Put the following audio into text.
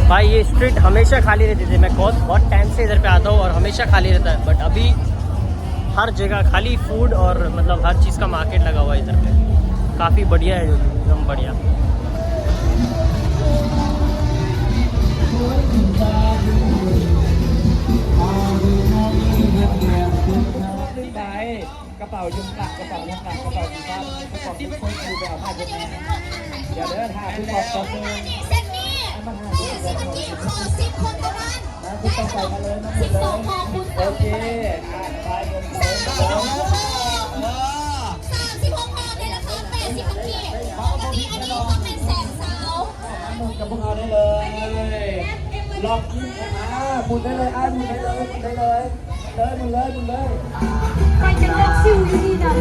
भाई ये स्ट्रीट हमेशा खाली रहती थी। मैं बहुत टाइम से इधर पे आता हूँ और हमेशा खाली रहता है, बट अभी हर जगह खाली फूड और मतलब हर चीज़ का मार्केट लगा हुआ है इधर पे। काफ़ी बढ़िया है, एकदम बढ़िया।กระเป๋ายุงกัดกระเป๋ายุงกัดกระเป๋าสีฟ้ากระเป๋าที่คนดูแบบผ้าเช็ดหน้าเดี๋ยวเดินทางคุณบอกต่อเลยเส้นนี้10คนขอ10คนเท่านั้นนะคุณต้องใส่มาเลยนะคุณเลย 12 พอคุณ โอเคไปกันเลย36 พอในราคา80 นาทีอันนี้ก็เป็นแสงสาว มึงกับพวกเราได้เลยลองกินหมุนได้เลยหมุนได้เลยหมุนได้เลยหมุนเลยหมุนเลย ไปจะเลือกซิวดีๆนะ